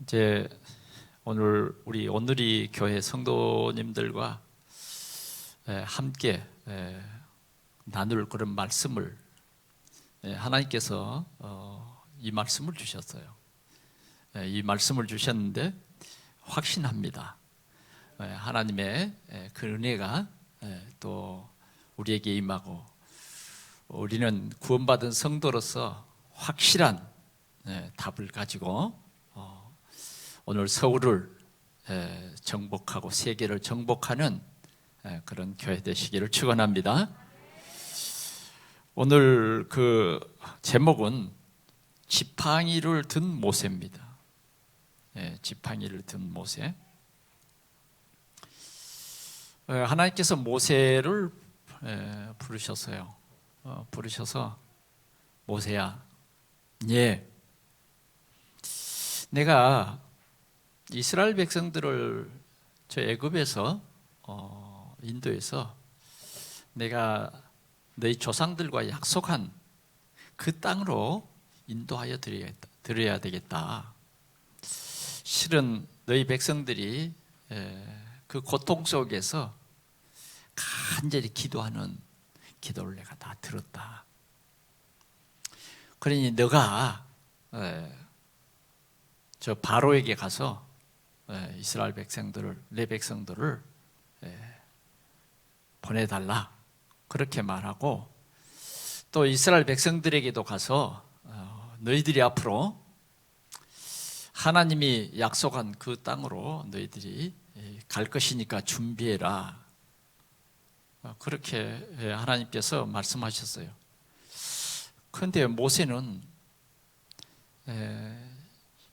이제 오늘 우리 온누리 교회 성도님들과 함께 나눌 그런 말씀을 하나님께서 이 말씀을 주셨어요. 이 말씀을 주셨는데 확신합니다. 하나님의 그 은혜가 또 우리에게 임하고 우리는 구원받은 성도로서 확실한 답을 가지고 오늘 서울을 정복하고 세계를 정복하는 그런 교회 되시기를 축원합니다. 오늘 그 제목은 지팡이를 든 모세입니다. 지팡이를 든 모세. 하나님께서 모세를 부르셨어요. 부르셔서 모세야, 내가 이스라엘 백성들을 저 애굽에서 인도에서 내가 너희 조상들과 약속한 그 땅으로 인도하여 드려야 되겠다. 실은 너희 백성들이 그 고통 속에서 간절히 기도하는 기도를 내가 다 들었다. 그러니 너가 저 바로에게 가서 이스라엘 백성들을, 내 백성들을 보내달라, 그렇게 말하고, 또 이스라엘 백성들에게도 가서 너희들이 앞으로 하나님이 약속한 그 땅으로 너희들이 갈 것이니까 준비해라, 그렇게 하나님께서 말씀하셨어요. 그런데 모세는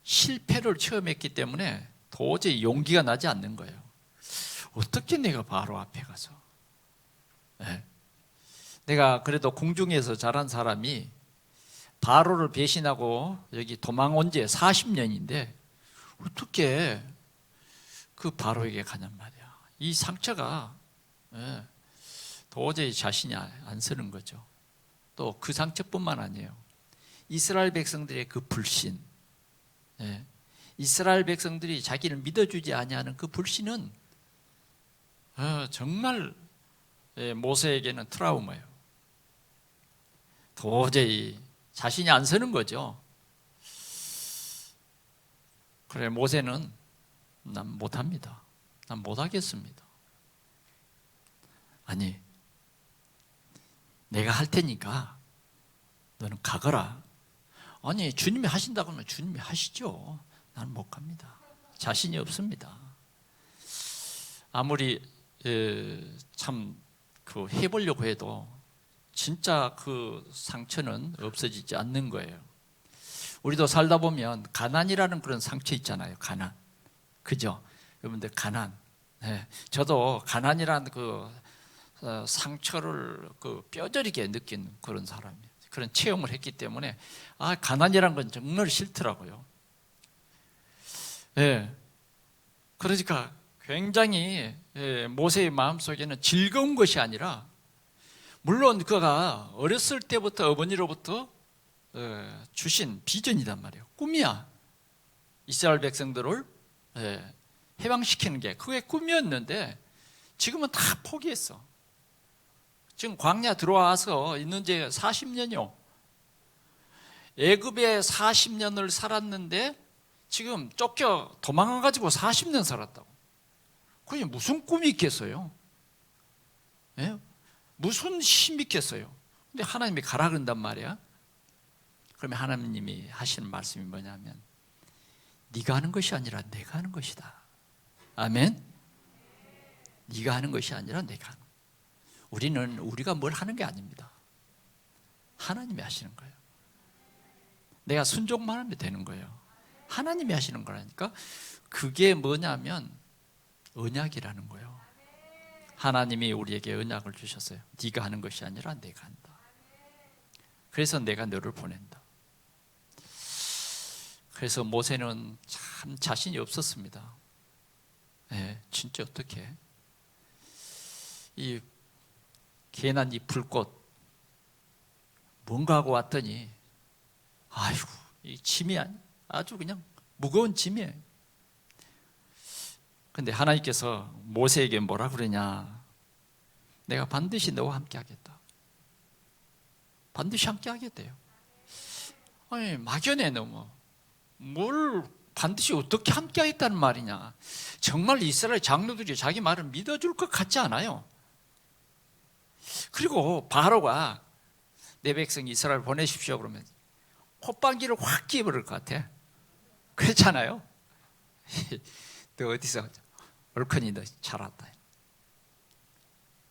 실패를 처음 했기 때문에 도저히 용기가 나지 않는 거예요. 어떻게 내가 바로 앞에 가서, 내가 그래도 궁중에서 자란 사람이 바로를 배신하고 여기 도망온 지 40년인데 어떻게 그 바로에게 가냔 말이야. 이 상처가 도저히 자신이 안 서는 거죠. 또 그 상처뿐만 아니에요. 이스라엘 백성들의 그 불신, 이스라엘 백성들이 자기를 믿어주지 아니하는 그 불신은 정말 모세에게는 트라우마예요. 도저히 자신이 안 서는 거죠. 그래, 모세는 난 못합니다. 난 못하겠습니다. 아니, 내가 할 테니까 너는 가거라. 아니, 주님이 하신다고 하면 주님이 하시죠. 나는 못 갑니다. 자신이 없습니다. 아무리 참 그 해보려고 해도 진짜 그 상처는 없어지지 않는 거예요. 우리도 살다 보면 가난이라는 그런 상처 있잖아요. 가난, 그죠? 여러분들 가난. 저도 가난이라는 그 상처를 그 뼈저리게 느낀 그런 사람이에요. 그런 체험을 했기 때문에 가난이란 건 정말 싫더라고요. 그러니까 굉장히 모세의 마음속에는 즐거운 것이 아니라, 물론 그가 어렸을 때부터 어머니로부터 주신 비전이란 말이에요. 꿈이야. 이스라엘 백성들을 해방시키는 게 그게 꿈이었는데 지금은 다 포기했어. 지금 광야 들어와서 있는 지 40년이요. 애굽에 40년을 살았는데 지금 쫓겨 도망가가지고 40년 살았다고. 그게 무슨 꿈이 있겠어요? 무슨 힘이 있겠어요? 근데 하나님이 가라 그런단 말이야. 그러면 하나님이 하시는 말씀이 뭐냐면, 네가 하는 것이 아니라 내가 하는 것이다. 아멘. 네가 하는 것이 아니라 내가 하는. 우리가 뭘 하는 게 아닙니다. 하나님이 하시는 거예요. 내가 순종만 하면 되는 거예요. 하나님이 하시는 거라니까. 그게 뭐냐면 언약이라는 거예요. 하나님이 우리에게 언약을 주셨어요. 네가 하는 것이 아니라 내가 한다. 그래서 내가 너를 보낸다. 그래서 모세는 참 자신이 없었습니다. 진짜 어떻게 이 괜한 이 불꽃 뭔가 하고 왔더니 아이고, 이 침이 아주 그냥 무거운 짐이에요. 근데 하나님께서 모세에게 뭐라 그러냐? 내가 반드시 너와 함께 하겠다. 반드시 함께 하겠대요. 아니, 막연해 너무. 뭘 반드시 어떻게 함께 하겠다는 말이냐? 정말 이스라엘 장로들이 자기 말을 믿어줄 것 같지 않아요. 그리고 바로가 내 백성 이스라엘 보내십시오 그러면 콧방귀를 확 끼버릴 것 같아. 그렇잖아요. 너 어디서 얼큰이 너 잘 왔다.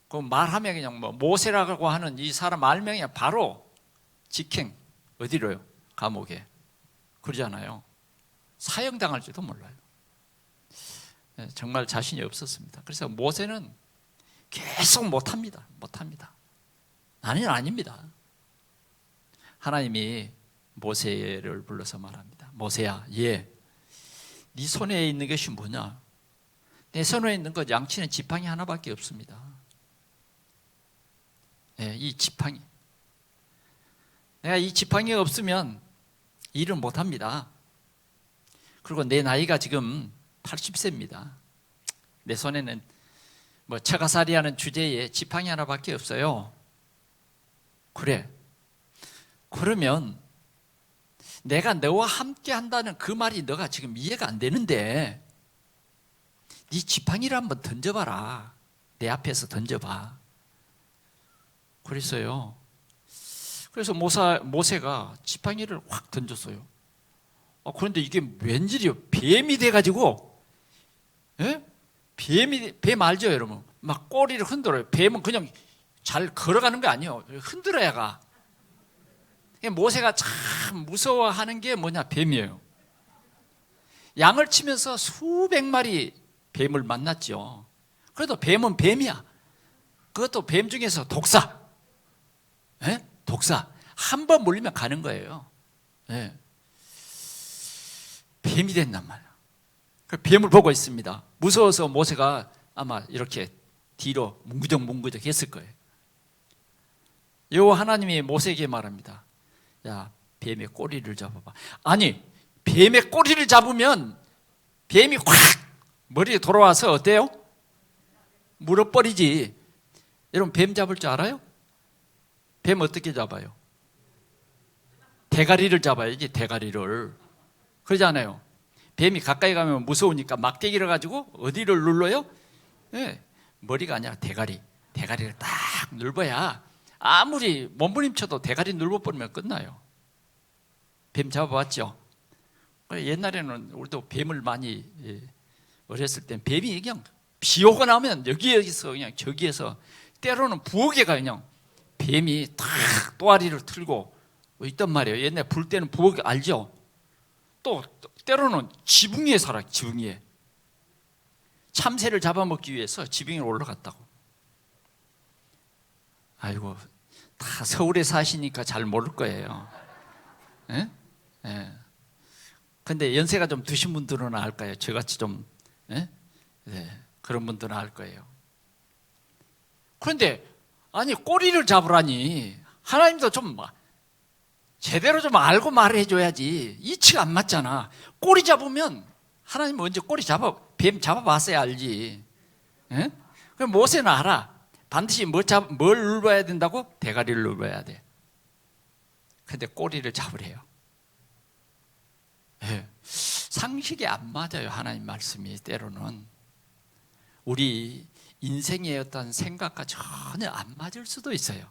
그 말하면 그냥 뭐 모세라고 하는 이 사람 알명이 바로 직행 어디로요? 감옥에. 그러잖아요. 사형당할지도 몰라요. 정말 자신이 없었습니다. 그래서 모세는 계속 못합니다. 나는 아닙니다. 하나님이 모세를 불러서 말합니다. 모세야, 네 손에 있는 것이 뭐냐? 내 손에 있는 것 양치는 지팡이 하나밖에 없습니다. 이 지팡이. 내가 이 지팡이가 없으면 일을 못합니다. 그리고 내 나이가 지금 80세입니다. 내 손에는 뭐 처가살이하는 주제에 지팡이 하나밖에 없어요. 그래. 그러면 내가 너와 함께 한다는 그 말이 너가 지금 이해가 안 되는데 네 지팡이를 한번 던져봐라. 내 앞에서 던져봐. 그랬어요. 그래서 모세가 지팡이를 확 던졌어요. 그런데 이게 웬일이요? 뱀이 돼가지고, 뱀 알죠, 여러분? 막 꼬리를 흔들어요. 뱀은 그냥 잘 걸어가는 거 아니에요. 흔들어야 가. 모세가 참 무서워하는 게 뭐냐? 뱀이에요. 양을 치면서 수백 마리 뱀을 만났죠. 그래도 뱀은 뱀이야. 그것도 뱀 중에서 독사. 독사. 한 번 물리면 가는 거예요. 뱀이 됐단 말이야. 그 뱀을 보고 있습니다. 무서워서 모세가 아마 이렇게 뒤로 뭉구적 했을 거예요. 여호와 하나님이 모세에게 말합니다. 야, 뱀의 꼬리를 잡아봐. 아니, 뱀의 꼬리를 잡으면 뱀이 확 머리에 돌아와서 어때요? 물어버리지. 여러분 뱀 잡을 줄 알아요? 뱀 어떻게 잡아요? 대가리를 잡아야지, 대가리를. 그러잖아요. 뱀이 가까이 가면 무서우니까 막대기를 가지고 어디를 눌러요? 머리가 아니라 대가리. 대가리를 딱 눌러야 아무리 몸부림쳐도 대가리 눌러버리면 끝나요. 뱀 잡아봤죠? 옛날에는 우리도 뱀을 많이 어렸을 땐 뱀이 그냥 비 오고 나면 여기에서 그냥 저기에서 때로는 부엌에가 그냥 뱀이 탁 또아리를 틀고 있단 말이에요. 옛날에 불 때는 부엌 알죠? 또 때로는 지붕 위에 살아. 지붕 위에. 참새를 잡아먹기 위해서 지붕 위에 올라갔다고. 아이고, 다 서울에 사시니까 잘 모를 거예요. 근데 연세가 좀 드신 분들은 알까요? 저같이 좀 그런 분들은 알 거예요. 그런데 아니 꼬리를 잡으라니 하나님도 좀 제대로 좀 알고 말해줘야지. 이치가 안 맞잖아. 꼬리 잡으면 하나님 먼저 뱀 잡아봤어야 알지. 그럼 모세는 알아. 반드시 뭘 눌러야 된다고? 대가리를 눌러야 돼. 근데 꼬리를 잡으래요. 상식이 안 맞아요. 하나님 말씀이 때로는 우리 인생의 어떤 생각과 전혀 안 맞을 수도 있어요.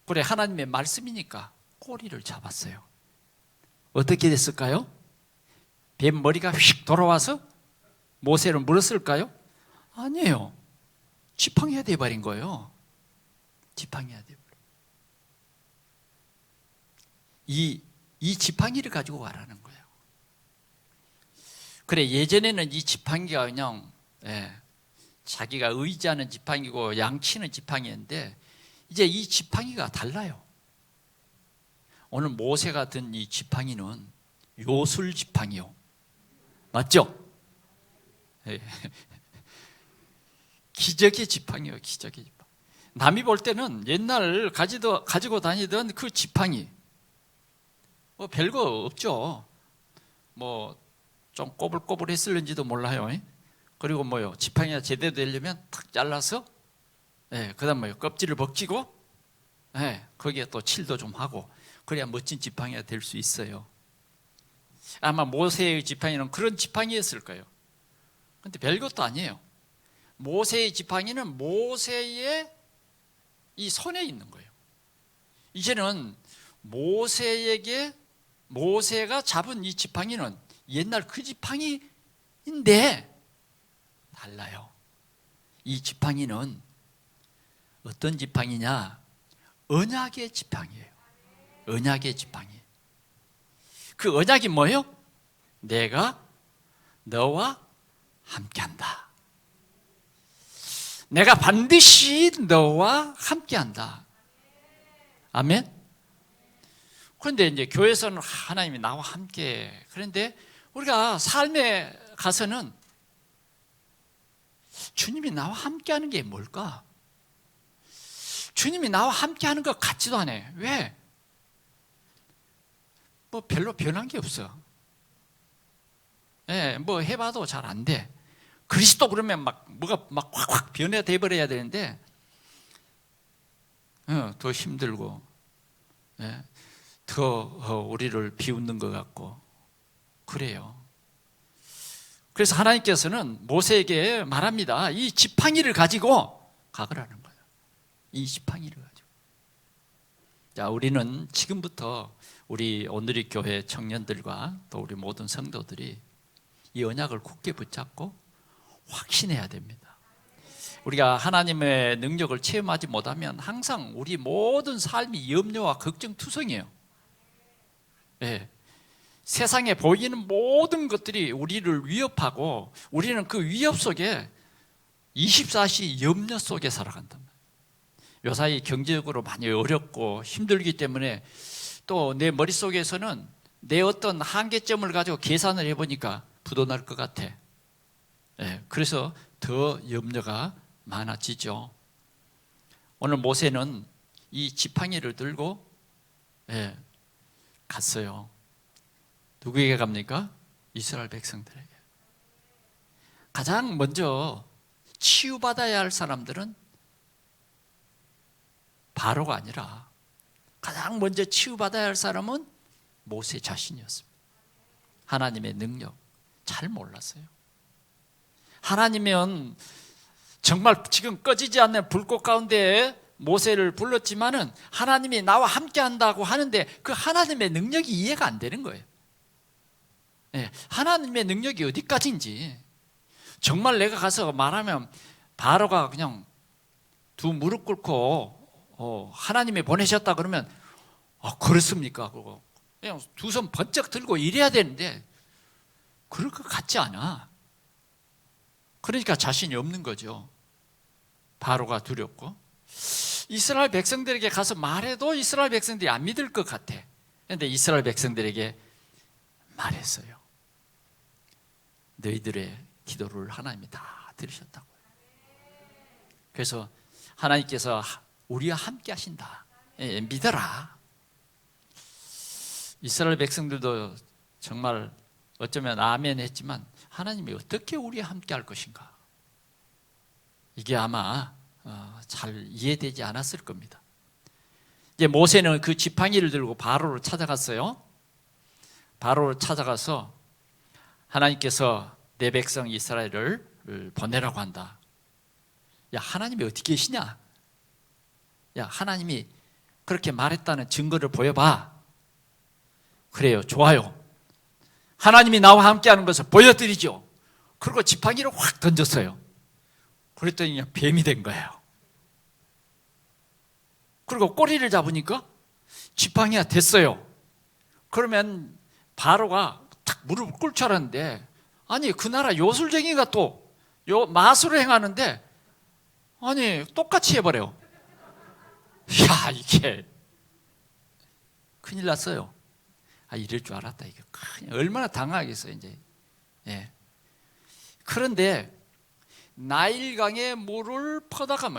그래, 하나님의 말씀이니까 꼬리를 잡았어요. 어떻게 됐을까요? 뱀 머리가 휙 돌아와서 모세를 물었을까요? 아니에요. 지팡이가 돼버린 거예요. 지팡이가 돼버린. 이 지팡이를 가지고 가라는 거예요. 그래, 예전에는 이 지팡이가 그냥 자기가 의지하는 지팡이고 양치는 지팡이인데 이제 이 지팡이가 달라요. 오늘 모세가 든 이 지팡이는 요술 지팡이요. 맞죠? 기적의 지팡이요. 기적의 지팡이. 남이 볼 때는 옛날 가지고 다니던 그 지팡이 별거 없죠. 뭐 좀 꼬불꼬불했을는지도 몰라요. 그리고 뭐요, 지팡이가 제대로 되려면 탁 잘라서, 그다음 뭐요, 껍질을 벗기고, 거기에 또 칠도 좀 하고, 그래야 멋진 지팡이가 될 수 있어요. 아마 모세의 지팡이는 그런 지팡이였을 거예요. 근데 별것도 아니에요. 모세의 지팡이는 모세의 이 손에 있는 거예요. 이제는 모세가 잡은 이 지팡이는 옛날 그 지팡이인데 달라요. 이 지팡이는 어떤 지팡이냐? 언약의 지팡이에요. 언약의 지팡이. 그 언약이 뭐예요? 내가 너와 함께한다. 내가 반드시 너와 함께한다. 아멘. 그런데 이제 교회에서는 하나님이 나와 함께. 그런데 우리가 삶에 가서는 주님이 나와 함께하는 게 뭘까? 주님이 나와 함께하는 것 같지도 않아요. 왜? 뭐 별로 변한 게 없어. 뭐 해봐도 잘 안 돼. 그리스도 그러면 뭐가 확 변해돼 버려야 되는데, 더 힘들고, 더 우리를 비웃는 것 같고 그래요. 그래서 하나님께서는 모세에게 말합니다. 이 지팡이를 가지고 가거라는 거예요. 이 지팡이를 가지고. 자, 우리는 지금부터 우리 오늘의 교회 청년들과 또 우리 모든 성도들이 이 언약을 굳게 붙잡고 확신해야 됩니다. 우리가 하나님의 능력을 체험하지 못하면 항상 우리 모든 삶이 염려와 걱정투성이에요. 세상에 보이는 모든 것들이 우리를 위협하고 우리는 그 위협 속에 24시 염려 속에 살아간단 말이에요. 요사이 경제적으로 많이 어렵고 힘들기 때문에 또 내 머릿속에서는 내 어떤 한계점을 가지고 계산을 해보니까 부도날 것 같아. 그래서 더 염려가 많아지죠. 오늘 모세는 이 지팡이를 들고 갔어요. 누구에게 갑니까? 이스라엘 백성들에게. 가장 먼저 치유받아야 할 사람들은 바로가 아니라 가장 먼저 치유받아야 할 사람은 모세 자신이었습니다. 하나님의 능력 잘 몰랐어요. 하나님은 정말 지금 꺼지지 않는 불꽃 가운데 모세를 불렀지만은 하나님이 나와 함께 한다고 하는데 그 하나님의 능력이 이해가 안 되는 거예요. 하나님의 능력이 어디까지인지, 정말 내가 가서 말하면 바로가 그냥 두 무릎 꿇고 하나님이 보내셨다 그러면 그렇습니까? 그거 그냥 두 손 번쩍 들고 이래야 되는데 그럴 것 같지 않아. 그러니까 자신이 없는 거죠. 바로가 두렵고, 이스라엘 백성들에게 가서 말해도 이스라엘 백성들이 안 믿을 것 같아. 그런데 이스라엘 백성들에게 말했어요. 너희들의 기도를 하나님이 다 들으셨다고요. 그래서 하나님께서 우리와 함께 하신다. 믿어라. 이스라엘 백성들도 정말 어쩌면 아멘 했지만 하나님이 어떻게 우리와 함께 할 것인가, 이게 아마 잘 이해되지 않았을 겁니다. 이제 모세는 그 지팡이를 들고 바로를 찾아갔어요. 바로를 찾아가서 하나님께서 내 백성 이스라엘을 보내라고 한다. 야, 하나님이 어디 계시냐? 야, 하나님이 그렇게 말했다는 증거를 보여봐. 그래요, 좋아요. 하나님이 나와 함께하는 것을 보여드리죠. 그리고 지팡이를 확 던졌어요. 그랬더니 그냥 뱀이 된 거예요. 그리고 꼬리를 잡으니까 지팡이가 됐어요. 그러면 바로가 탁 무릎을 꿇을 줄 알았는데, 아니 그 나라 요술쟁이가 또 마술을 행하는데 아니 똑같이 해버려. 야, 이게 큰일 났어요. 이럴 줄 알았다. 이게 얼마나 당황하겠어요 이제. 그런데 나일강에 물을 퍼다가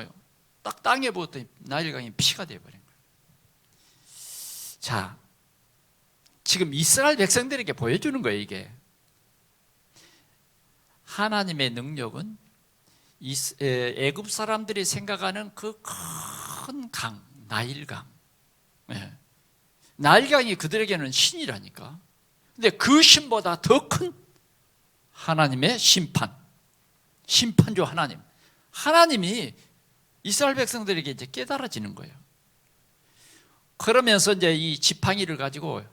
딱 땅에 부었더니 나일강이 피가 되어버린 거예요. 자, 지금 이스라엘 백성들에게 보여주는 거예요. 이게 하나님의 능력은 애굽 사람들이 생각하는 그 큰 강, 나일강, 나일강이 그들에게는 신이라니까. 근데 그 신보다 더 큰 하나님의 심판주 하나님이 이스라엘 백성들에게 이제 깨달아지는 거예요. 그러면서 이제 이 지팡이를 가지고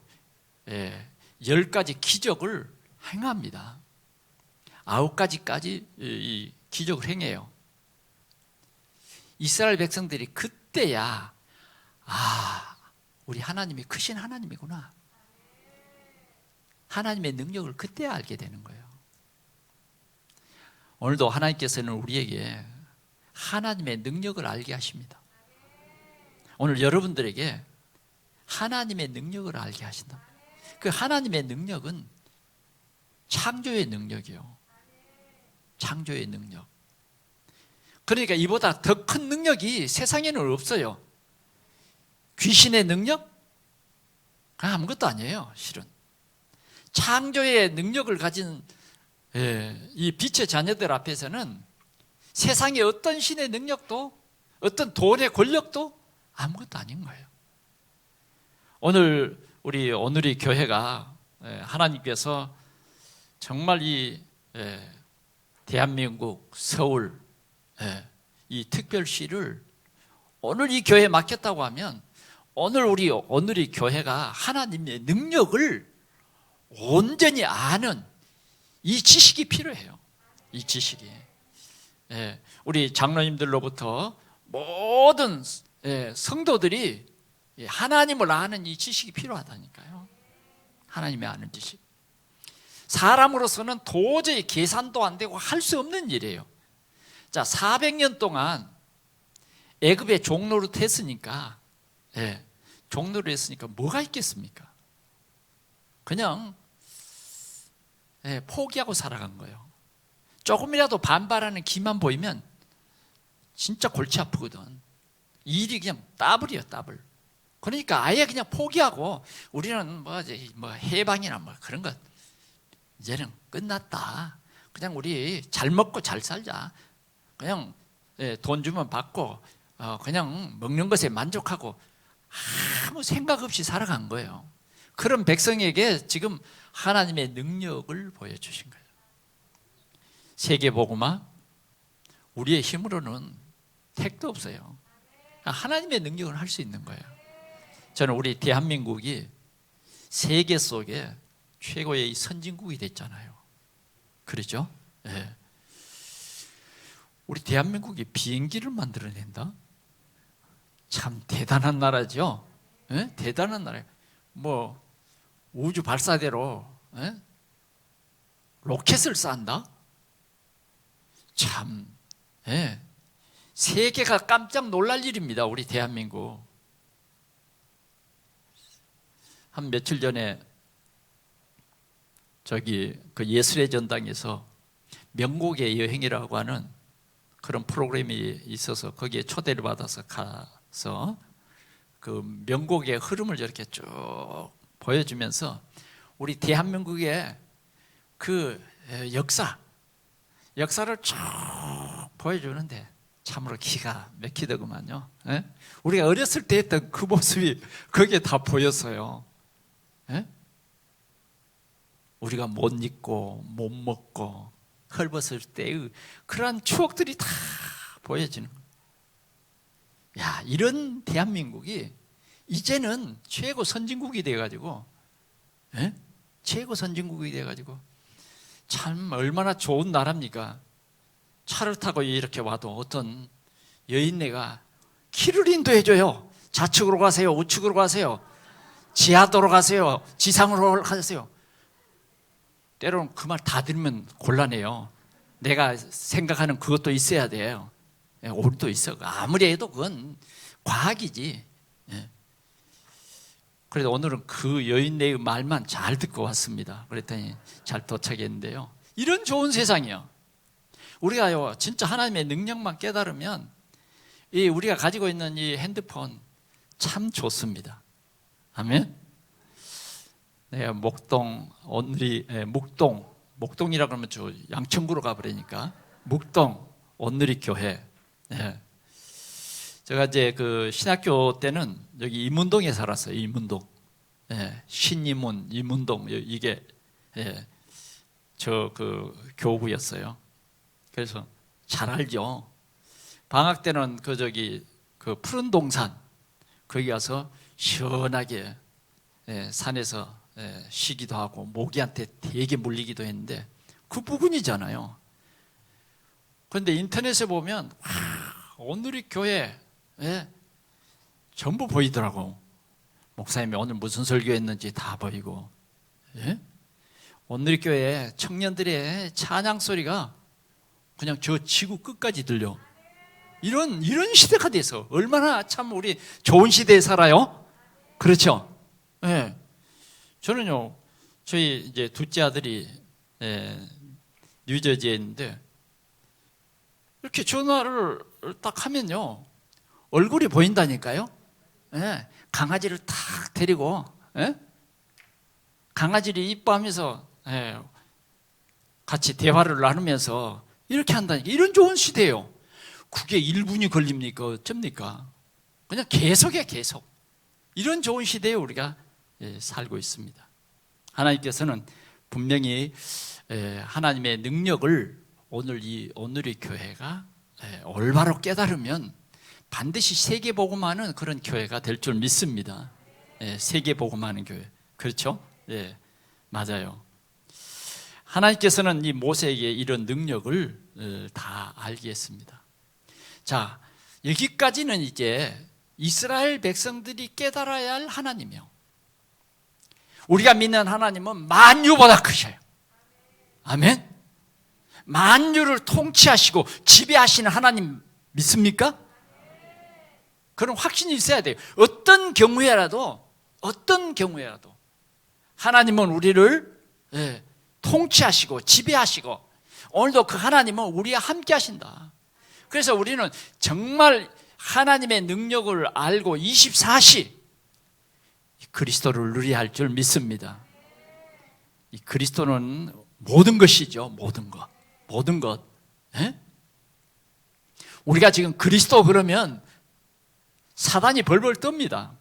10가지 기적을 행합니다. 9가지까지 이 기적을 행해요. 이스라엘 백성들이 그때야 우리 하나님이 크신 하나님이구나, 하나님의 능력을 그때야 알게 되는 거예요. 오늘도 하나님께서는 우리에게 하나님의 능력을 알게 하십니다. 오늘 여러분들에게 하나님의 능력을 알게 하신다. 그 하나님의 능력은 창조의 능력이요. 창조의 능력. 그러니까 이보다 더 큰 능력이 세상에는 없어요. 귀신의 능력? 아무것도 아니에요, 실은. 창조의 능력을 가진 이 빛의 자녀들 앞에서는 세상의 어떤 신의 능력도, 어떤 돈의 권력도 아무것도 아닌 거예요. 오늘 우리 오늘의 교회가 하나님께서 정말 이 대한민국 서울 이 특별시를 오늘 이 교회에 맡겼다고 하면 오늘의 교회가 하나님의 능력을 온전히 아는 이 지식이 필요해요. 이 지식이. 우리 장로님들로부터 모든 성도들이 하나님을 아는 이 지식이 필요하다니까요. 하나님의 아는 지식. 사람으로서는 도저히 계산도 안 되고 할 수 없는 일이에요. 자, 400년 동안 애굽의 종노릇 했으니까, 종노릇 했으니까 뭐가 있겠습니까? 그냥 포기하고 살아간 거예요. 조금이라도 반발하는 기만 보이면 진짜 골치 아프거든. 일이 그냥 따블이에요, 따블. 그러니까 아예 그냥 포기하고 우리는 뭐 해방이나 뭐 그런 것 이제는 끝났다. 그냥 우리 잘 먹고 잘 살자. 그냥 돈 주면 받고 그냥 먹는 것에 만족하고 아무 생각 없이 살아간 거예요. 그런 백성에게 지금 하나님의 능력을 보여주신 거예요. 세계복음화 우리의 힘으로는 택도 없어요. 하나님의 능력을 할 수 있는 거예요. 저는 우리 대한민국이 세계 속에 최고의 선진국이 됐잖아요. 그렇죠? 우리 대한민국이 비행기를 만들어낸다? 참 대단한 나라죠. 대단한 나라예요. 뭐 우주 발사대로 로켓을 쏜다? 참 세계가 깜짝 놀랄 일입니다. 우리 대한민국. 한 며칠 전에 그 예술의 전당에서 명곡의 여행이라고 하는 그런 프로그램이 있어서 거기에 초대를 받아서 가서 그 명곡의 흐름을 저렇게 쭉 보여주면서 우리 대한민국의 그 역사를 쭉 보여주는데 참으로 기가 막히더구만요. 우리가 어렸을 때 했던 그 모습이 거기에 다 보였어요. 우리가 못 입고 못 먹고 헐벗을 때의 그러한 추억들이 다 보여지는 거예요. 야, 이런 대한민국이 이제는 최고 선진국이 돼가지고 최고 선진국이 돼가지고 참 얼마나 좋은 나라입니까? 차를 타고 이렇게 와도 어떤 여인네가 길을 인도해줘요. 좌측으로 가세요, 우측으로 가세요, 지하도로 가세요, 지상으로 가세요. 때로는 그 말 다 들으면 곤란해요. 내가 생각하는 그것도 있어야 돼요. 오류도 있어. 아무리 해도 그건 과학이지. 그래서 오늘은 그 여인네의 말만 잘 듣고 왔습니다. 그랬더니 잘 도착했는데요. 이런 좋은 세상이요. 우리가요, 진짜 하나님의 능력만 깨달으면 우리가 가지고 있는 이 핸드폰 참 좋습니다. 아멘. 내가 목동이라 그러면 저 양천구로 가버리니까 목동 온누리 교회. 네. 제가 이제 그 신학교 때는 여기 이문동에 살았어요. 이문동. 네. 신이문, 이문동 이게 저 그 교구였어요. 그래서 잘 알죠. 방학 때는 그 푸른 동산 거기 가서 시원하게 산에서 쉬기도 하고 모기한테 되게 물리기도 했는데 그 부근이잖아요. 그런데 인터넷에 보면 온누리 교회 전부 보이더라고. 목사님이 오늘 무슨 설교했는지 다 보이고. 온누리 교회 청년들의 찬양 소리가 그냥 저 지구 끝까지 들려. 이런 시대가 돼서 얼마나 참 우리 좋은 시대에 살아요. 그렇죠? 네. 저는요, 저희 이제 둘째 아들이 뉴저지에 있는데 이렇게 전화를 딱 하면요 얼굴이 보인다니까요. 강아지를 탁 데리고 강아지를 이뻐하면서 같이 대화를 나누면서 이렇게 한다니까. 이런 좋은 시대예요. 그게 1분이 걸립니까? 어쩝니까? 그냥 계속해 계속. 이런 좋은 시대에 우리가 살고 있습니다. 하나님께서는 분명히 하나님의 능력을 오늘 이 온누리 교회가 올바로 깨달으면 반드시 세계복음하는 그런 교회가 될 줄 믿습니다. 세계복음하는 교회. 그렇죠? 맞아요. 하나님께서는 이 모세에게 이런 능력을 다 알게 했습니다. 자, 여기까지는 이제 이스라엘 백성들이 깨달아야 할 하나님이요. 우리가 믿는 하나님은 만유보다 크셔요. 아멘? 만유를 통치하시고 지배하시는 하나님 믿습니까? 그런 확신이 있어야 돼요. 어떤 경우에라도 하나님은 우리를 통치하시고 지배하시고 오늘도 그 하나님은 우리와 함께 하신다. 그래서 우리는 정말 하나님의 능력을 알고 24시 그리스도를 누려야 할 줄 믿습니다. 이 그리스도는 모든 것이죠. 모든 것. 우리가 지금 그리스도 그러면 사단이 벌벌 떱니다.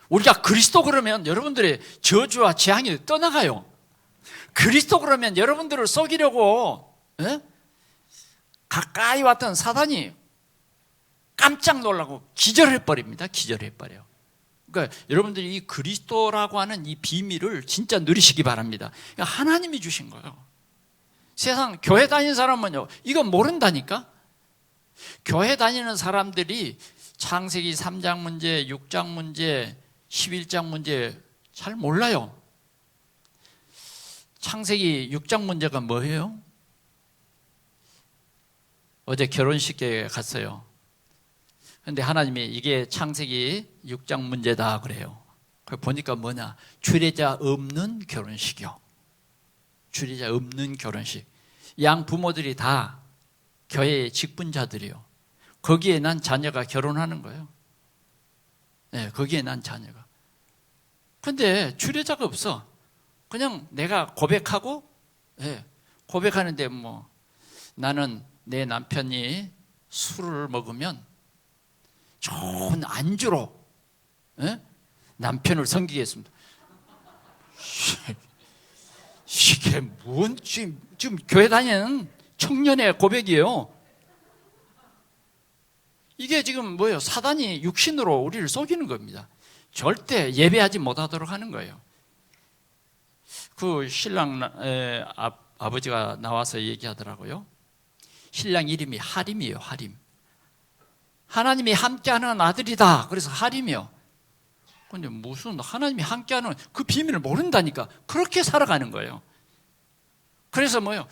우리가 그리스도 그러면 여러분들의 저주와 재앙이 떠나가요. 그리스도 그러면 여러분들을 속이려고 가까이 왔던 사단이 깜짝 놀라고 기절해버립니다. 기절해버려요. 그러니까 여러분들이 이 그리스도라고 하는 이 비밀을 진짜 누리시기 바랍니다. 그러니까 하나님이 주신 거예요. 세상 교회 다니는 사람은요 이건 모른다니까. 교회 다니는 사람들이 창세기 3장 문제, 6장 문제, 11장 문제 잘 몰라요. 창세기 6장 문제가 뭐예요? 어제 결혼식에 갔어요. 그런데 하나님이 이게 창세기 6장 문제다 그래요. 보니까 뭐냐? 주례자 없는 결혼식이요. 주례자 없는 결혼식. 양 부모들이 다 교회의 직분자들이요. 거기에 난 자녀가 결혼하는 거예요. 거기에 난 자녀가. 근데 주례자가 없어. 그냥 내가 고백하고, 고백하는데 뭐 나는 내 남편이 술을 먹으면 좋은 안주로 남편을 섬기겠습니다. 이게 뭔 지금 교회 다니는 청년의 고백이에요. 이게 지금 뭐예요? 사단이 육신으로 우리를 속이는 겁니다. 절대 예배하지 못하도록 하는 거예요. 그 신랑 아버지가 나와서 얘기하더라고요. 신랑 이름이 하림이에요. 하림. 하나님이 함께하는 아들이다. 그래서 하림이요. 근데 무슨 하나님이 함께하는 그 비밀을 모른다니까. 그렇게 살아가는 거예요. 그래서 뭐요?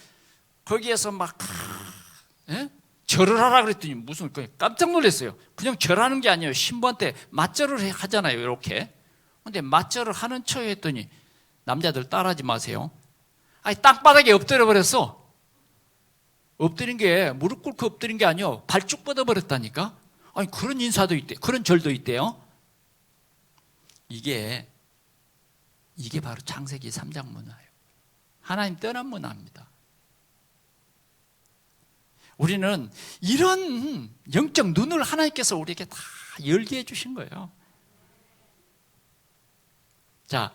거기에서 막 절을 하라 그랬더니 무슨 깜짝 놀랐어요. 그냥 절하는 게 아니에요. 신부한테 맞절을 하잖아요. 이렇게. 근데 맞절을 하는 척 했더니 남자들 따라하지 마세요. 아니 땅바닥에 엎드려 버렸어. 엎드린 게 무릎 꿇고 엎드린 게 아니요. 발쭉 뻗어 버렸다니까. 아니 그런 인사도 있대. 그런 절도 있대요. 이게 이게 바로 창세기 3장 문화예요. 하나님 떠난 문화입니다. 우리는 이런 영적 눈을 하나님께서 우리에게 다 열게 해주신 거예요. 자,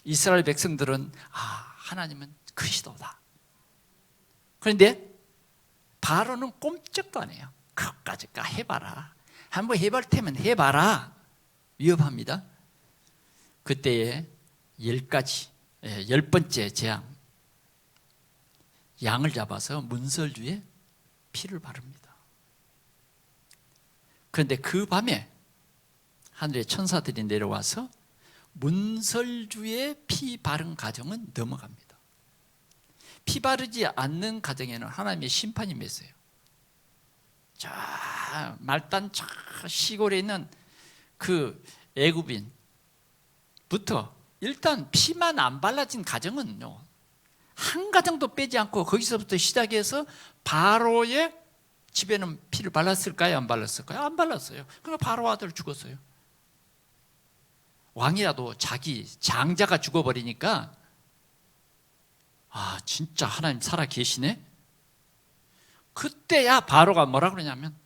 이스라엘 백성들은 하나님은 그리스도다. 그런데 바로는 꼼짝도 안 해요. 그것까지 해봐라. 한번 해볼 테면 해봐라. 위험합니다. 그때에 10번째 재앙. 양을 잡아서 문설주에 피를 바릅니다. 그런데 그 밤에 하늘의 천사들이 내려와서 문설주에 피 바른 가정은 넘어갑니다. 피 바르지 않는 가정에는 하나님의 심판이 맺어요. 저 말단 저 시골에 있는 그 애굽인부터 일단 피만 안 발라진 가정은요, 한 가정도 빼지 않고 거기서부터 시작해서 바로의 집에는 피를 발랐을까요? 안 발랐을까요? 안 발랐어요. 그러니까 바로 아들 죽었어요. 왕이라도 자기 장자가 죽어버리니까 진짜 하나님 살아 계시네? 그때야 바로가 뭐라 그러냐면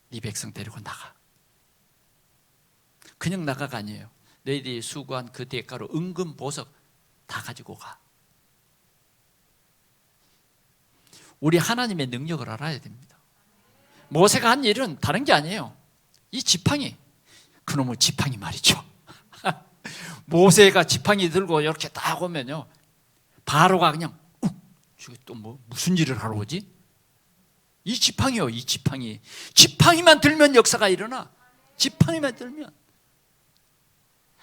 네 백성 데리고 나가. 그냥 나가가 아니에요. 너희들이 수고한 그 대가로 은금 보석 다 가지고 가. 우리 하나님의 능력을 알아야 됩니다. 모세가 한 일은 다른 게 아니에요. 이 지팡이, 그놈의 지팡이 말이죠. 모세가 지팡이 들고 이렇게 딱 오면요, 바로가 그냥 저기 또 무슨 일을 하러 오지? 이 지팡이요, 이 지팡이. 지팡이만 들면 역사가 일어나. 지팡이만 들면.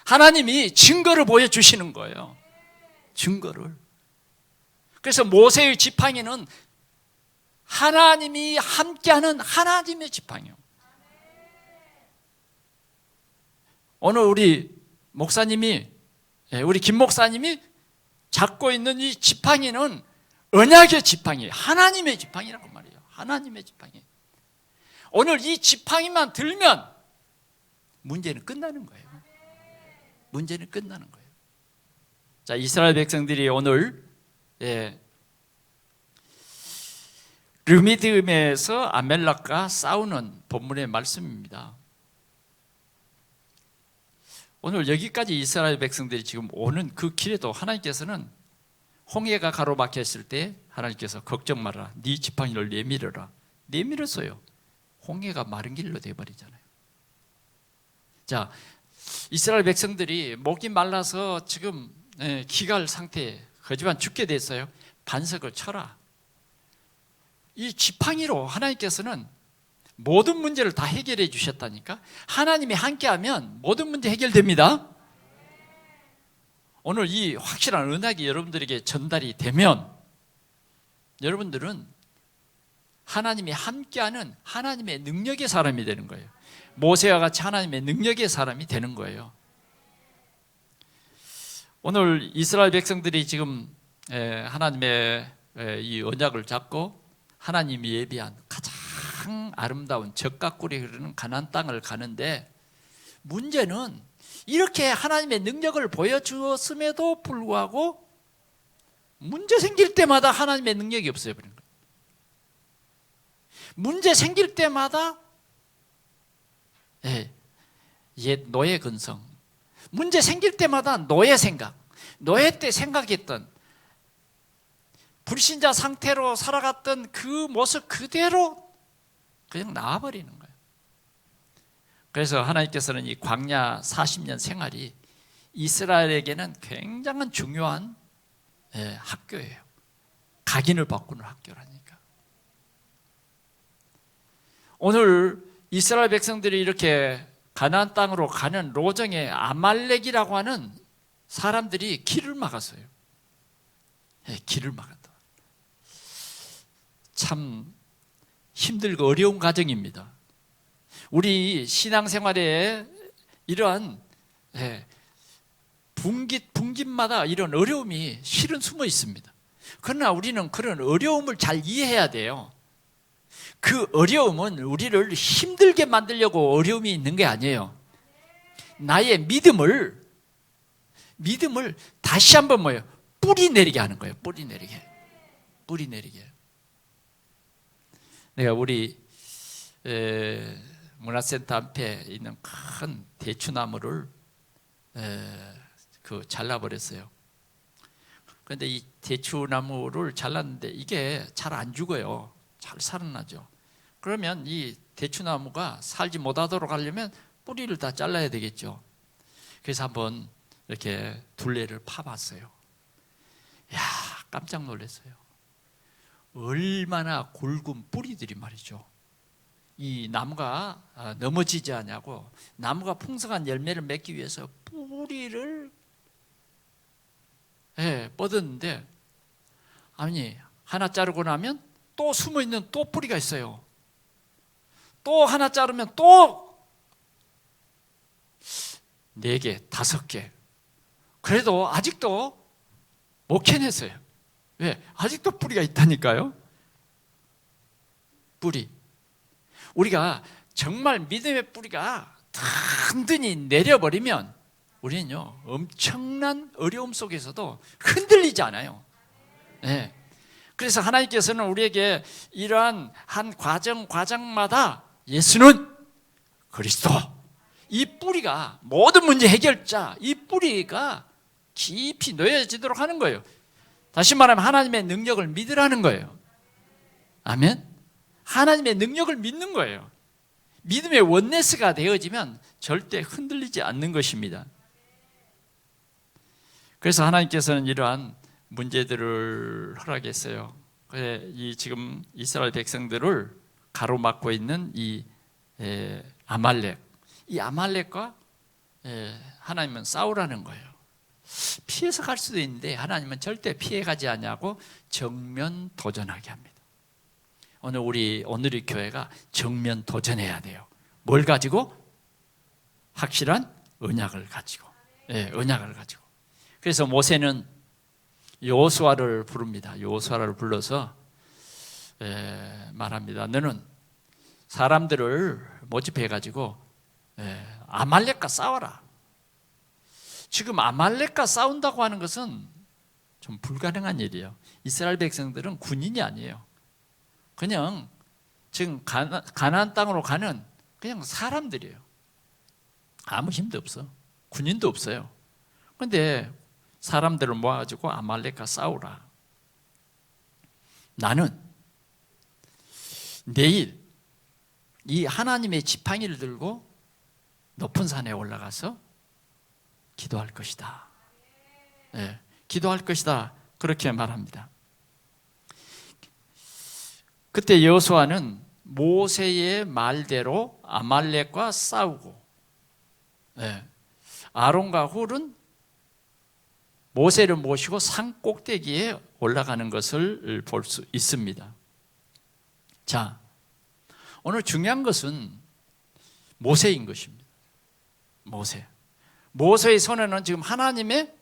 하나님이 증거를 보여주시는 거예요. 증거를. 그래서 모세의 지팡이는 하나님이 함께하는 하나님의 지팡이요. 오늘 우리 목사님이, 우리 김 목사님이 잡고 있는 이 지팡이는 언약의 지팡이, 하나님의 지팡이라고 말이에요. 하나님의 지팡이. 오늘 이 지팡이만 들면 문제는 끝나는 거예요. 문제는 끝나는 거예요. 자, 이스라엘 백성들이 오늘 르미디움에서 아멜렉과 싸우는 본문의 말씀입니다. 오늘 여기까지 이스라엘 백성들이 지금 오는 그 길에도 하나님께서는 홍해가 가로막혔을 때 하나님께서 걱정 말아라. 네 지팡이를 내밀어라. 내밀었어요. 홍해가 마른 길로 돼버리잖아요. 자, 이스라엘 백성들이 목이 말라서 지금 기갈 상태에 하지만 죽게 됐어요. 반석을 쳐라. 이 지팡이로 하나님께서는 모든 문제를 다 해결해 주셨다니까. 하나님이 함께하면 모든 문제 해결됩니다. 오늘 이 확실한 언약이 여러분들에게 전달이 되면 여러분들은 하나님이 함께하는 하나님의 능력의 사람이 되는 거예요. 모세와 같이 하나님의 능력의 사람이 되는 거예요. 오늘 이스라엘 백성들이 지금 하나님의 이 언약을 잡고 하나님이 예비한 가장 아름다운 젖과 꿀이 흐르는 가나안 땅을 가는데, 문제는 이렇게 하나님의 능력을 보여주었음에도 불구하고 문제 생길 때마다 하나님의 능력이 없어져 버린 거예요. 문제 생길 때마다 옛 노예 근성, 문제 생길 때마다 노예 생각, 노예 때 생각했던 불신자 상태로 살아갔던 그 모습 그대로 그냥 나와버리는 거예요. 그래서 하나님께서는 이 광야 40년 생활이 이스라엘에게는 굉장한 중요한 학교예요. 각인을 바꾸는 학교라니까. 오늘 이스라엘 백성들이 이렇게 가나안 땅으로 가는 로정에 아말렉이라고 하는 사람들이 길을 막았어요. 길을 막았다. 참 힘들고 어려운 과정입니다. 우리 신앙생활에 이러한 분기마다 이런 어려움이 실은 숨어 있습니다. 그러나 우리는 그런 어려움을 잘 이해해야 돼요. 그 어려움은 우리를 힘들게 만들려고 어려움이 있는 게 아니에요. 나의 믿음을 믿음을 다시 한번 뭐예요? 뿌리 내리게 하는 거예요. 뿌리 내리게. 뿌리 내리게. 내가 우리 문화센터 앞에 있는 큰 대추나무를 잘라버렸어요. 그런데 이 대추나무를 잘랐는데 이게 잘 안 죽어요. 잘 살아나죠. 그러면 이 대추나무가 살지 못하도록 하려면 뿌리를 다 잘라야 되겠죠. 그래서 한번 이렇게 둘레를 파봤어요. 야, 깜짝 놀랐어요. 얼마나 굵은 뿌리들이 말이죠. 이 나무가 넘어지지 않냐고, 나무가 풍성한 열매를 맺기 위해서 뿌리를 뻗었는데, 아니, 하나 자르고 나면 또 숨어있는 또 뿌리가 있어요. 또 하나 자르면 또 4개, 5개. 그래도 아직도 못 캐냈어요. 왜? 아직도 뿌리가 있다니까요. 뿌리. 우리가 정말 믿음의 뿌리가 든든히 내려버리면 우리는요, 엄청난 어려움 속에서도 흔들리지 않아요. 네. 그래서 하나님께서는 우리에게 이러한 한 과정마다 예수는 그리스도, 이 뿌리가 모든 문제 해결자, 이 뿌리가 깊이 놓여지도록 하는 거예요. 다시 말하면 하나님의 능력을 믿으라는 거예요. 아멘. 하나님의 능력을 믿는 거예요. 믿음의 원네스가 되어지면 절대 흔들리지 않는 것입니다. 그래서 하나님께서는 이러한 문제들을 허락했어요. 이 지금 이스라엘 백성들을 가로막고 있는 이 아말렉, 이 아말렉과 하나님은 싸우라는 거예요. 피해서 갈 수도 있는데 하나님은 절대 피해가지 않냐고 정면 도전하게 합니다. 오늘의 교회가 정면 도전해야 돼요. 뭘 가지고? 확실한 언약을 가지고. 언약을 가지고. 그래서 모세는 여호수아를 부릅니다. 여호수아를 불러서 말합니다. 너는 사람들을 모집해 가지고 아말렉과 싸워라. 지금 아말렉과 싸운다고 하는 것은 좀 불가능한 일이에요. 이스라엘 백성들은 군인이 아니에요. 그냥 지금 가나안 땅으로 가는 그냥 사람들이에요. 아무 힘도 없어. 군인도 없어요. 그런데 사람들을 모아가지고 아말렉과 싸우라. 나는 내일 이 하나님의 지팡이를 들고 높은 산에 올라가서 기도할 것이다. 기도할 것이다. 그렇게 말합니다. 그때 여호수아는 모세의 말대로 아말렉과 싸우고, 아론과 훌은 모세를 모시고 산 꼭대기에 올라가는 것을 볼 수 있습니다. 자, 오늘 중요한 것은 모세인 것입니다. 모세의 손에는 지금 하나님의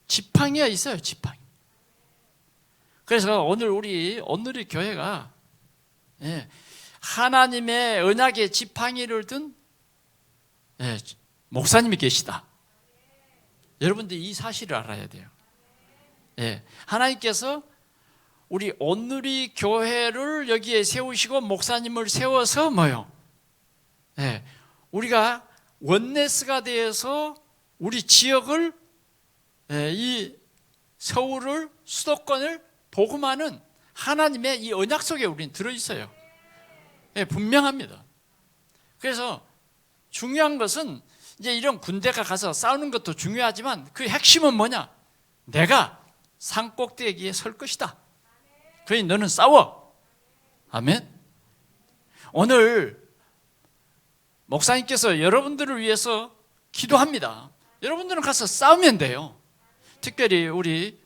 지팡이가 있어요. 지팡이. 그래서 오늘의 교회가 하나님의 언약의 지팡이를 든 목사님이 계시다. 여러분들 이 사실을 알아야 돼요. 하나님께서 우리 오늘의 교회를 여기에 세우시고 목사님을 세워서 뭐요? 우리가 원네스가 되어서 우리 지역을, 이 서울을, 수도권을 복음하는 하나님의 이 언약 속에 우리는 들어있어요. 분명합니다. 그래서 중요한 것은 이제 이런 군대가 가서 싸우는 것도 중요하지만 그 핵심은 뭐냐? 내가 산 꼭대기에 설 것이다. 그러니 너는 싸워. 아멘. 오늘 목사님께서 여러분들을 위해서 기도합니다. 여러분들은 가서 싸우면 돼요. 특별히 우리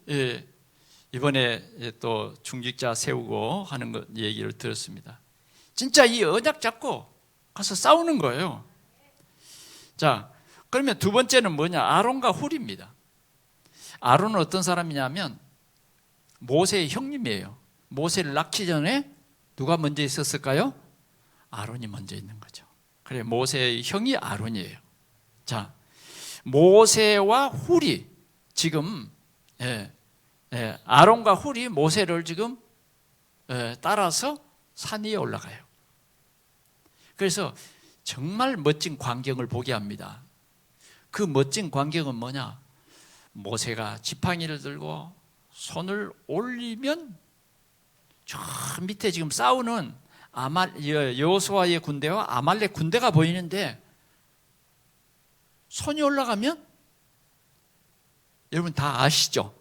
이번에 또 중직자 세우고 하는 것 얘기를 들었습니다. 진짜 이 언약 잡고 가서 싸우는 거예요. 자, 그러면 두 번째는 뭐냐? 아론과 훌입니다. 아론은 어떤 사람이냐면 모세의 형님이에요. 모세를 낳기 전에 누가 먼저 있었을까요? 아론이 먼저 있는 거죠. 그래, 모세의 형이 아론이에요. 자, 모세와 훌이 지금 아론과 훌이 모세를 지금 따라서 산 위에 올라가요. 그래서 정말 멋진 광경을 보게 합니다. 그 멋진 광경은 뭐냐? 모세가 지팡이를 들고 손을 올리면 저 밑에 지금 싸우는 여호수아의 군대와 아말렉 군대가 보이는데, 손이 올라가면 여러분 다 아시죠?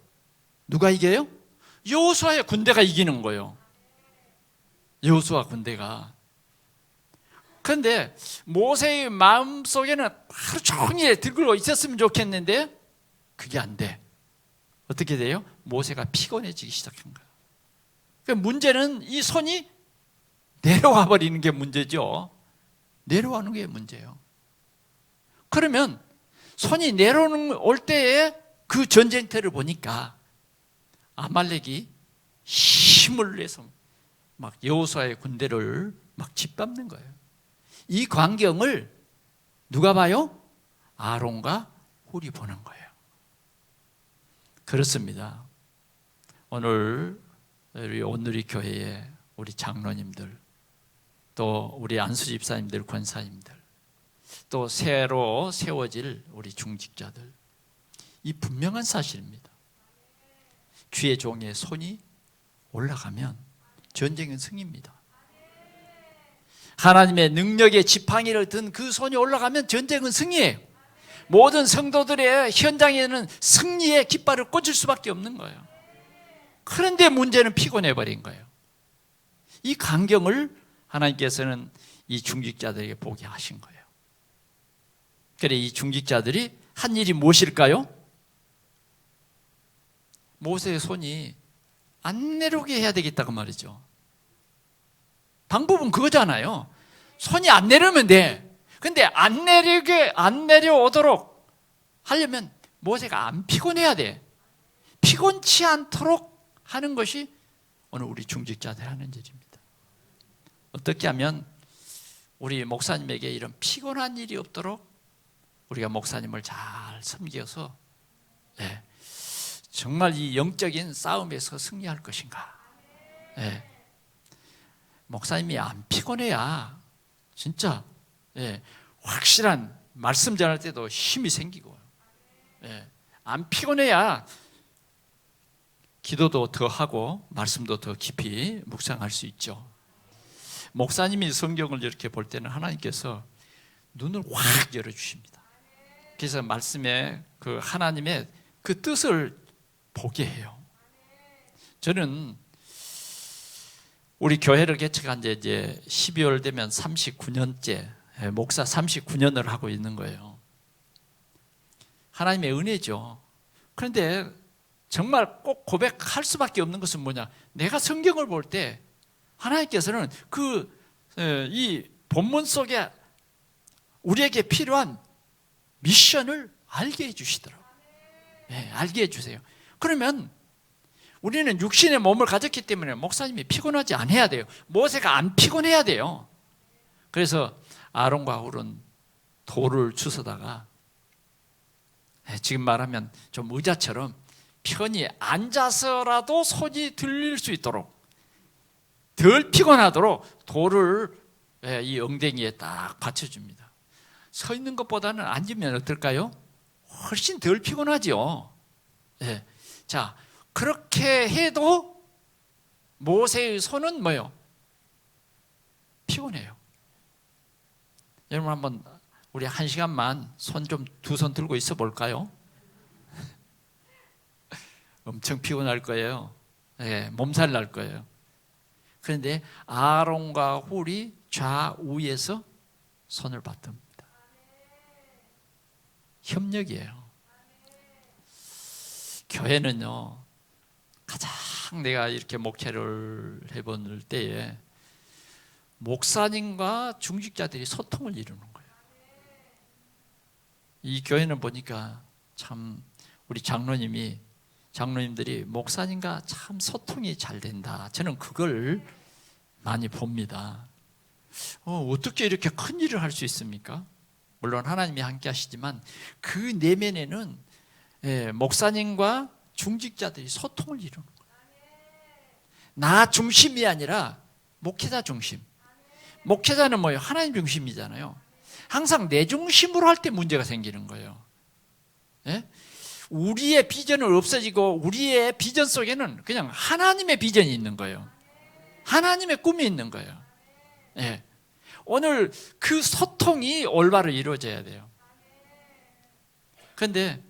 누가 이겨요? 여호수아의 군대가 이기는 거예요. 여호수아 군대가. 그런데 모세의 마음속에는 하루 종일 들고 있었으면 좋겠는데 그게 안 돼. 어떻게 돼요? 모세가 피곤해지기 시작한 거예요. 그러니까 문제는 이 손이 내려와 버리는 게 문제죠. 내려가는 게 문제예요. 그러면 손이 내려올 때에 그 전쟁터를 보니까 아말렉이 힘을 내서 막 여호수아의 군대를 막 짓밟는 거예요. 이 광경을 누가 봐요? 아론과 훌이 보는 거예요. 그렇습니다. 오늘 우리 교회에 우리 장로님들, 또 우리 안수 집사님들, 권사님들, 또 새로 세워질 우리 중직자들, 이 분명한 사실입니다. 주의 종의 손이 올라가면 전쟁은 승리입니다. 하나님의 능력의 지팡이를 든 그 손이 올라가면 전쟁은 승리예요. 모든 성도들의 현장에는 승리의 깃발을 꽂을 수밖에 없는 거예요. 그런데 문제는 피곤해버린 거예요. 이 광경을 하나님께서는 이 중직자들에게 보게 하신 거예요. 그래, 이 중직자들이 한 일이 무엇일까요? 모세의 손이 안 내려오게 해야 되겠다고 말이죠. 방법은 그거잖아요. 손이 안 내려오면 돼. 근데 안 내려오도록 하려면 모세가 안 피곤해야 돼. 피곤치 않도록 하는 것이 오늘 우리 중직자들 하는 일입니다. 어떻게 하면 우리 목사님에게 이런 피곤한 일이 없도록 우리가 목사님을 잘 섬겨서 정말 이 영적인 싸움에서 승리할 것인가. 목사님이 안 피곤해야 진짜 확실한 말씀 전할 때도 힘이 생기고, 안 피곤해야 기도도 더 하고 말씀도 더 깊이 묵상할 수 있죠. 목사님이 성경을 이렇게 볼 때는 하나님께서 눈을 확 열어주십니다. 그래서 말씀에 그 하나님의 그 뜻을 보게 해요. 저는 우리 교회를 개척한 지 이제 12월 되면 39년째, 목사 39년을 하고 있는 거예요. 하나님의 은혜죠. 그런데 정말 꼭 고백할 수밖에 없는 것은 뭐냐? 내가 성경을 볼 때 하나님께서는 이 본문 속에 우리에게 필요한 미션을 알게 해주시더라고요. 알게 해주세요. 그러면 우리는 육신의 몸을 가졌기 때문에 목사님이 피곤하지 않아야 돼요. 모세가 안 피곤해야 돼요. 그래서 아론과 훌은 돌을 주워다가, 지금 말하면 좀 의자처럼 편히 앉아서라도 손이 들릴 수 있도록, 덜 피곤하도록 돌을 이 엉덩이에 딱 받쳐줍니다. 서 있는 것보다는 앉으면 어떨까요? 훨씬 덜 피곤하죠. 자, 그렇게 해도 모세의 손은 뭐예요? 피곤해요. 여러분 한번 우리 1시간만 두 손 들고 있어 볼까요? 엄청 피곤할 거예요. 몸살 날 거예요. 그런데 아론과 훌이 좌우에서 손을 받듭니다. 협력이에요. 교회는요, 가장 내가 이렇게 목회를 해볼 때에 목사님과 중직자들이 소통을 이루는 거예요. 이 교회는 보니까 참 우리 장로님들이 목사님과 참 소통이 잘 된다. 저는 그걸 많이 봅니다. 어떻게 이렇게 큰 일을 할 수 있습니까? 물론 하나님이 함께 하시지만 그 내면에는 목사님과 중직자들이 소통을 이루는 거예요. 나 중심이 아니라 목회자 중심. 목회자는 뭐예요? 하나님 중심이잖아요. 항상 내 중심으로 할 때 문제가 생기는 거예요. 예? 우리의 비전은 없어지고 우리의 비전 속에는 그냥 하나님의 비전이 있는 거예요. 하나님의 꿈이 있는 거예요. 예. 오늘 그 소통이 올바로 이루어져야 돼요. 그런데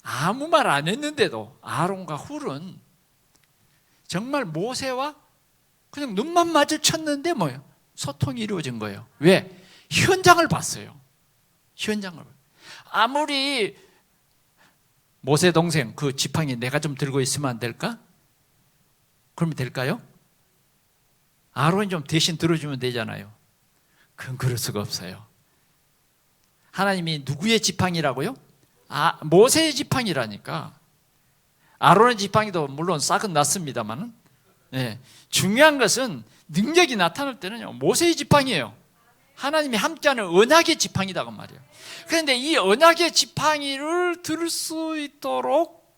아무 말 안 했는데도 아론과 훌은 정말 모세와 그냥 눈만 마주쳤는데 뭐예요? 소통이 이루어진 거예요. 왜? 현장을 봤어요. 현장을. 아무리 모세 동생 그 지팡이 내가 좀 들고 있으면 안 될까? 그러면 될까요? 아론이 좀 대신 들어주면 되잖아요. 그건 그럴 수가 없어요. 하나님이 누구의 지팡이라고요? 모세의 지팡이라니까. 아론의 지팡이도 물론 싹은 났습니다만, 중요한 것은 능력이 나타날 때는요, 모세의 지팡이에요. 하나님이 함께하는 언약의 지팡이다 그 말이에요. 그런데 이 언약의 지팡이를 들 수 있도록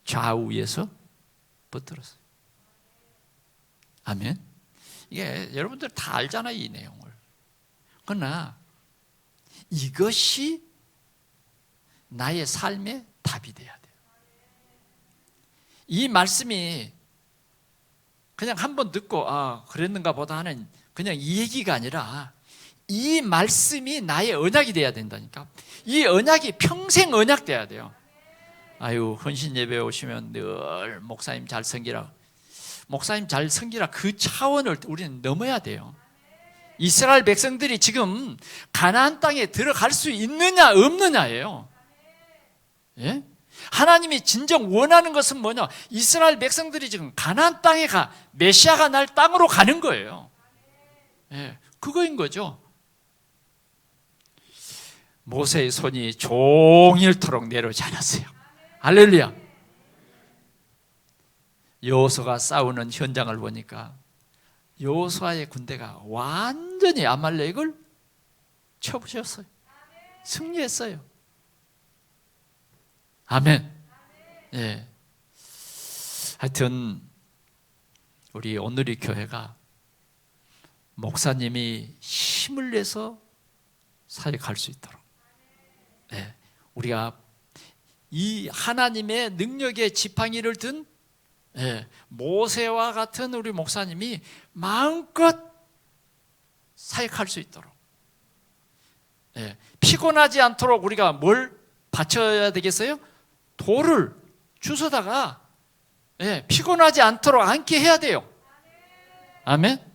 좌우에서 붙들었어요. 아멘. 이게 여러분들 다 알잖아요, 이 내용을. 그러나 이것이 나의 삶의 답이 돼야 돼요. 이 말씀이 그냥 한번 듣고 그랬는가 보다 하는 그냥 이 얘기가 아니라 이 말씀이 나의 언약이 돼야 된다니까. 이 언약이 평생 언약 돼야 돼요. 아유, 헌신 예배 오시면 늘 목사님 잘 섬기라. 목사님 잘 섬기라. 그 차원을 우리는 넘어야 돼요. 이스라엘 백성들이 지금 가나안 땅에 들어갈 수 있느냐 없느냐예요. 예? 하나님이 진정 원하는 것은 뭐냐? 이스라엘 백성들이 지금 가나안 땅에 메시아가 날 땅으로 가는 거예요. 예, 그거인 거죠. 모세의 손이 종일토록 내려오지 않았어요. 할렐루야. 여호수아가 싸우는 현장을 보니까 여호수아의 군대가 완전히 아말렉을 쳐부셨어요. 승리했어요. 아멘. 예. 하여튼 우리 오늘의 교회가 목사님이 힘을 내서 사역할 수 있도록, 우리가 이 하나님의 능력의 지팡이를 든 모세와 같은 우리 목사님이 마음껏 사역할 수 있도록, 피곤하지 않도록 우리가 뭘 바쳐야 되겠어요? 돌을 주워다가 피곤하지 않도록 앉게 해야 돼요. 아멘.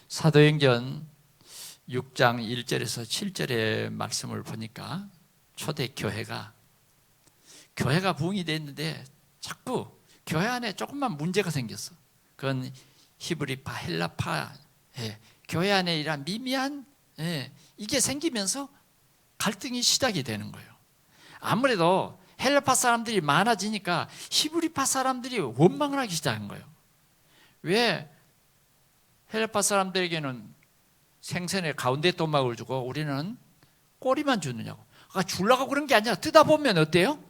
사도행전 6장 1절에서 7절의 말씀을 보니까 초대교회가 부흥이 됐는데 자꾸 교회 안에 조금만 문제가 생겼어. 그건 히브리파, 헬라파, 교회 안에 이런 미미한 이게 생기면서 갈등이 시작이 되는 거예요. 아무래도 헬라파 사람들이 많아지니까 히브리파 사람들이 원망을 하기 시작한 거예요. 왜 헬라파 사람들에게는 생선의 가운데 토막을 주고 우리는 꼬리만 주느냐고. 주려고 그런 게 아니라 뜯다 보면 어때요?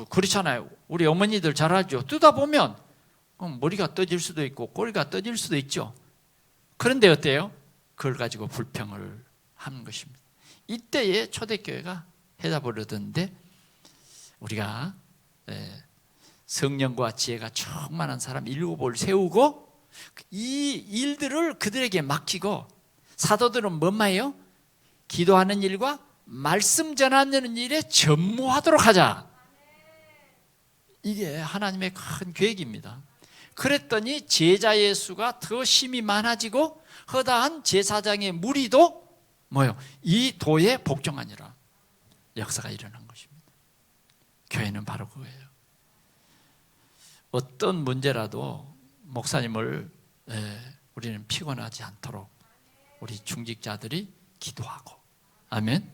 그렇잖아요. 우리 어머니들 잘 알죠. 뜯다 보면 머리가 떠질 수도 있고 꼬리가 떠질 수도 있죠. 그런데 어때요? 그걸 가지고 불평을 하는 것입니다. 이때에 초대교회가 해답을 얻었는데 우리가 성령과 지혜가 충만한 사람 7을 세우고 이 일들을 그들에게 맡기고, 사도들은 뭔말이에요? 기도하는 일과 말씀 전하는 일에 전무하도록 하자. 이게 하나님의 큰 계획입니다. 그랬더니 제자의 수가 더 심히 많아지고 허다한 제사장의 무리도 뭐요? 이 도에 복종하니라. 역사가 일어난 것입니다. 교회는 바로 그거예요. 어떤 문제라도 목사님을 우리는 피곤하지 않도록 우리 중직자들이 기도하고, 아멘.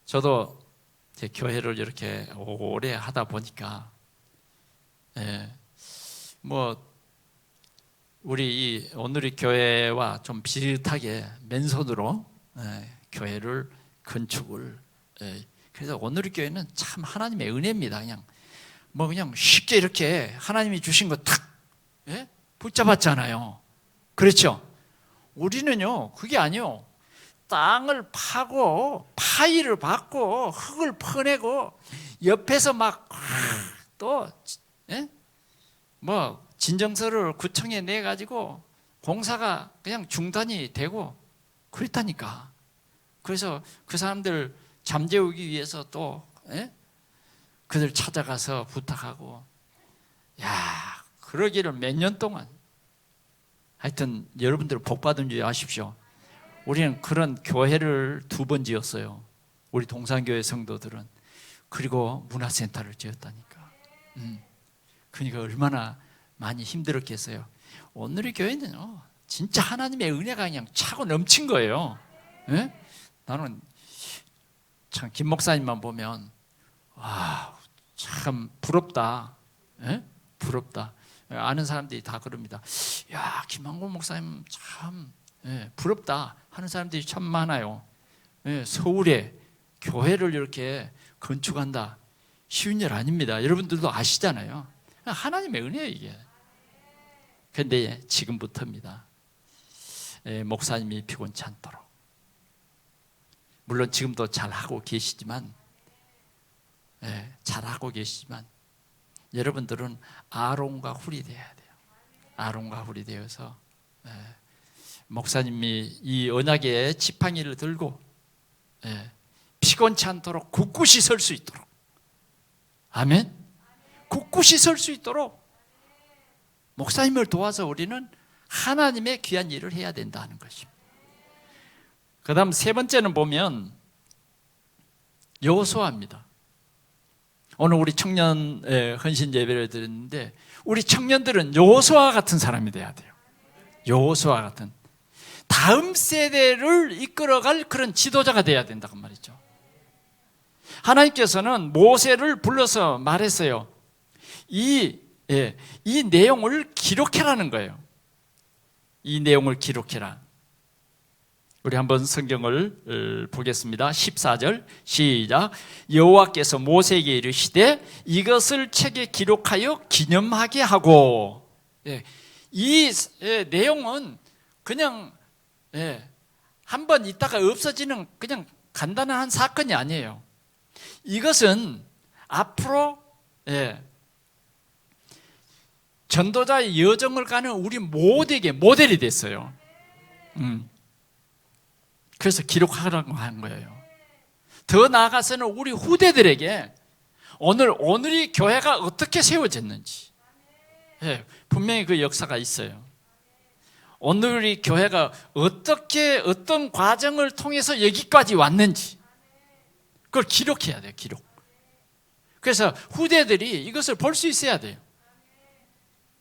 저도 제 교회를 이렇게 오래 하다 보니까 우리 오늘의 교회와 좀 비슷하게 맨손으로 교회를 건축을, 그래서 오늘의 교회는 참 하나님의 은혜입니다. 그냥 쉽게 이렇게 하나님이 주신 거 탁 붙잡았잖아요. 그렇죠? 우리는요 그게 아니요, 땅을 파고 파이를 받고 흙을 퍼내고 옆에서 막 또 뭐 진정서를 구청에 내 가지고 공사가 그냥 중단이 되고 그랬다니까. 그래서 그 사람들 잠재우기 위해서 또 그들 찾아가서 부탁하고, 야, 그러기를 몇 년 동안. 하여튼 여러분들 복 받은 줄 아십시오. 우리는 그런 교회를 2번 지었어요. 우리 동산교회 성도들은. 그리고 문화센터를 지었다니까. 그러니까 얼마나 많이 힘들었겠어요. 오늘의 교회는요 진짜 하나님의 은혜가 그냥 차고 넘친 거예요. 나는 참 김 목사님만 보면 와, 참 부럽다. 부럽다. 아는 사람들이 다 그럽니다. 야, 김한곤 목사님 참 부럽다 하는 사람들이 참 많아요. 서울에 교회를 이렇게 건축한다 쉬운 일 아닙니다. 여러분들도 아시잖아요. 하나님의 은혜예요 이게. 그런데 지금부터입니다. 목사님이 피곤치 않도록, 물론 지금도 잘하고 계시지만 여러분들은 아론과 훌이 되어야 돼요. 아론과 훌이 되어서 목사님이 이 언약의 지팡이를 들고 피곤치 않도록 굳굳이 설 수 있도록, 아멘. 굳굳이 설 수 있도록 목사님을 도와서 우리는 하나님의 귀한 일을 해야 된다는 것입니다. 그 다음 3번째는 보면 여호수아입니다. 오늘 우리 청년 헌신 예배를 드렸는데 우리 청년들은 여호수아 같은 사람이 돼야 돼요. 여호수아 같은 다음 세대를 이끌어갈 그런 지도자가 돼야 된다고 말이죠. 하나님께서는 모세를 불러서 말했어요. 이 내용을 기록해라는 거예요. 이 내용을 기록해라. 우리 한번 성경을 보겠습니다. 14절 시작. 여호와께서 모세에게 이르시되 이것을 책에 기록하여 기념하게 하고. 이 내용은 그냥 한번 있다가 없어지는 그냥 간단한 한 사건이 아니에요. 이것은 앞으로 전도자의 여정을 가는 우리 모두에게 모델이 됐어요. 그래서 기록하라고 하는 거예요. 더 나아가서는 우리 후대들에게 오늘이 교회가 어떻게 세워졌는지, 분명히 그 역사가 있어요. 오늘이 교회가 어떤 과정을 통해서 여기까지 왔는지 그걸 기록해야 돼요. 기록. 그래서 후대들이 이것을 볼 수 있어야 돼요.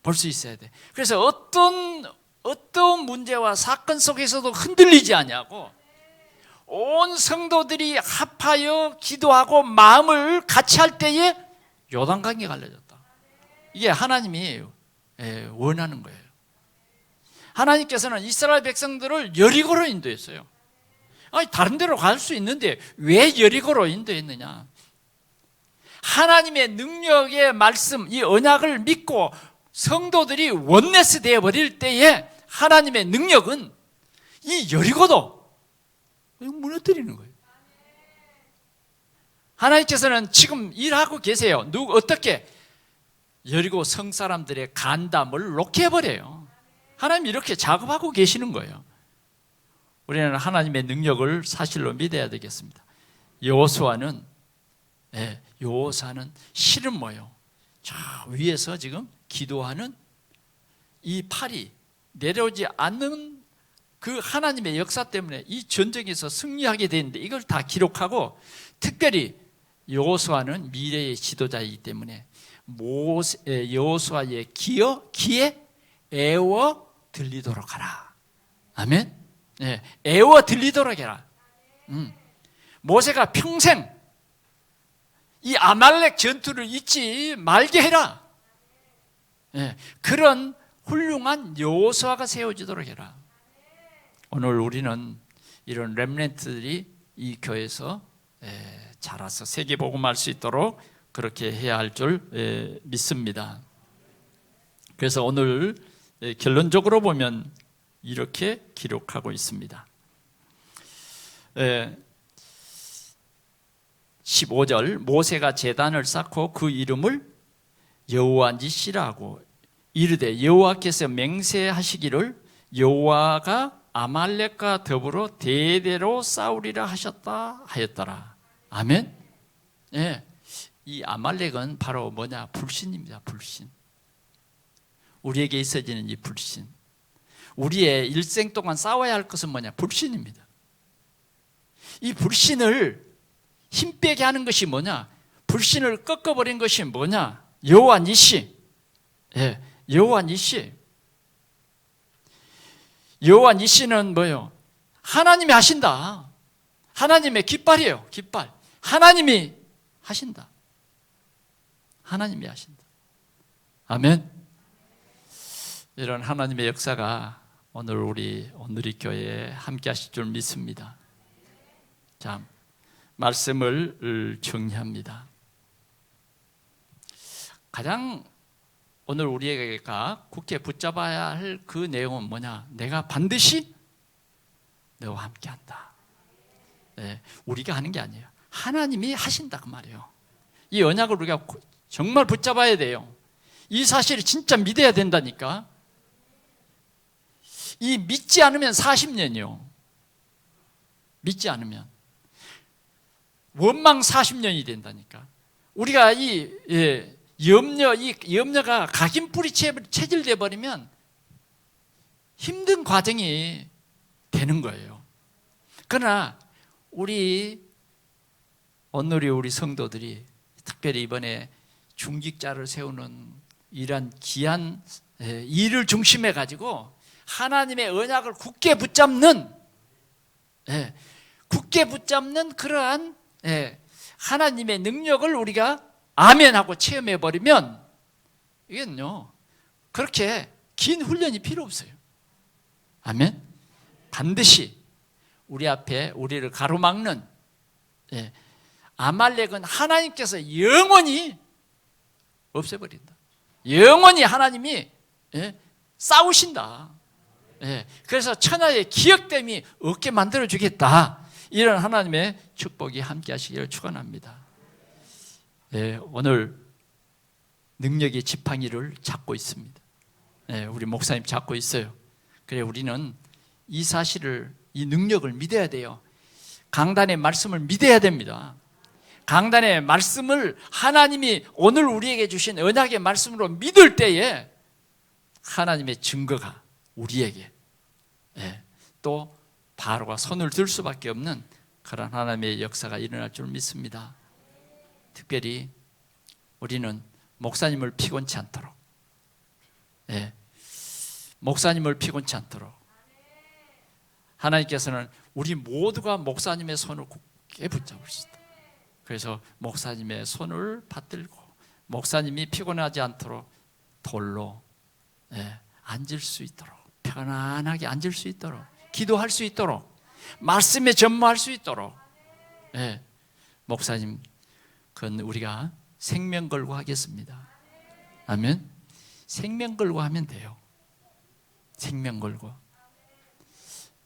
볼 수 있어야 돼. 그래서 어떤 문제와 사건 속에서도 흔들리지 않냐고 온 성도들이 합하여 기도하고 마음을 같이 할 때에 요단강이 갈라졌다. 이게 하나님이 원하는 거예요. 하나님께서는 이스라엘 백성들을 여리고로 인도했어요. 아니, 다른 데로 갈 수 있는데 왜 여리고로 인도했느냐? 하나님의 능력의 말씀, 이 언약을 믿고 성도들이 원네스 되어버릴 때에 하나님의 능력은 이 여리고도 무너뜨리는 거예요. 하나님께서는 지금 일하고 계세요. 어떻게? 여리고 성 사람들의 간담을 놓게 해버려요. 하나님이 이렇게 작업하고 계시는 거예요. 우리는 하나님의 능력을 사실로 믿어야 되겠습니다. 여호수아는 실은 뭐예요? 저 위에서 지금 기도하는 이 팔이 내려오지 않는 그 하나님의 역사 때문에 이 전쟁에서 승리하게 되는데 이걸 다 기록하고, 특별히 여호수아는 미래의 지도자이기 때문에 여호수아의 귀에 애워 들리도록 하라. 아멘. 애워 들리도록 해라. 모세가 평생 이 아말렉 전투를 잊지 말게 해라. 그런 훌륭한 여호수아가 세워지도록 해라. 오늘 우리는 이런 렘넌트들이 이 교회에서 자라서 세계복음할 수 있도록 그렇게 해야 할 줄 믿습니다. 그래서 오늘 결론적으로 보면 이렇게 기록하고 있습니다. 15절, 모세가 제단을 쌓고 그 이름을 여호와 니시라고 이르되 여호와께서 맹세하시기를 여호와가 아말렉과 더불어 대대로 싸우리라 하셨다 하였더라. 아멘. 예, 이 아말렉은 바로 뭐냐? 불신입니다. 불신. 우리에게 있어지는 이 불신. 우리의 일생 동안 싸워야 할 것은 뭐냐? 불신입니다. 이 불신을 힘 빼게 하는 것이 뭐냐? 불신을 꺾어버린 것이 뭐냐? 여호와 니시. 예, 여호와 니시. 여호와 니시는 뭐예요? 하나님이 하신다. 하나님의 깃발이에요. 깃발. 하나님이 하신다. 하나님이 하신다. 아멘. 이런 하나님의 역사가 오늘 우리 온누리 교회에 함께 하실 줄 믿습니다. 자, 말씀을 정리합니다. 가장 오늘 우리가 굳게 붙잡아야 할 그 내용은 뭐냐? 내가 반드시 너와 함께한다. 네, 우리가 하는 게 아니에요. 하나님이 하신다 그 말이에요. 이 언약을 우리가 정말 붙잡아야 돼요. 이 사실을 진짜 믿어야 된다니까. 이 믿지 않으면 40년이요. 믿지 않으면 원망 40년이 된다니까. 우리가 이 염려가 각인뿌리 체질돼 버리면 힘든 과정이 되는 거예요. 그러나 우리 온누리 우리 성도들이 특별히 이번에 중직자를 세우는 이러한 귀한 일을 중심해 가지고 하나님의 언약을 굳게 붙잡는 그러한 하나님의 능력을 우리가 아멘하고 체험해버리면 이건요 그렇게 긴 훈련이 필요 없어요. 아멘. 반드시 우리 앞에 우리를 가로막는 아말렉은 하나님께서 영원히 없애버린다. 영원히 하나님이 싸우신다. 그래서 천하의 기억됨이 없게 만들어주겠다. 이런 하나님의 축복이 함께 하시기를 축원합니다. 오늘 능력의 지팡이를 잡고 있습니다. 우리 목사님 잡고 있어요. 그래 우리는 이 사실을, 이 능력을 믿어야 돼요. 강단의 말씀을 믿어야 됩니다. 강단의 말씀을 하나님이 오늘 우리에게 주신 언약의 말씀으로 믿을 때에 하나님의 증거가 우리에게 또 바로가 손을 들 수밖에 없는 그런 하나님의 역사가 일어날 줄 믿습니다. 특별히 우리는 목사님을 피곤치 않도록 목사님을 피곤치 않도록 하나님께서는 우리 모두가 목사님의 손을 굳게 붙잡을 수 있다. 그래서 목사님의 손을 받들고 목사님이 피곤하지 않도록 돌로 앉을 수 있도록 편안하게 앉을 수 있도록 기도할 수 있도록 말씀에 전무할 수 있도록 목사님 그건 우리가 생명 걸고 하겠습니다. 아멘. 생명 걸고 하면 돼요. 생명 걸고.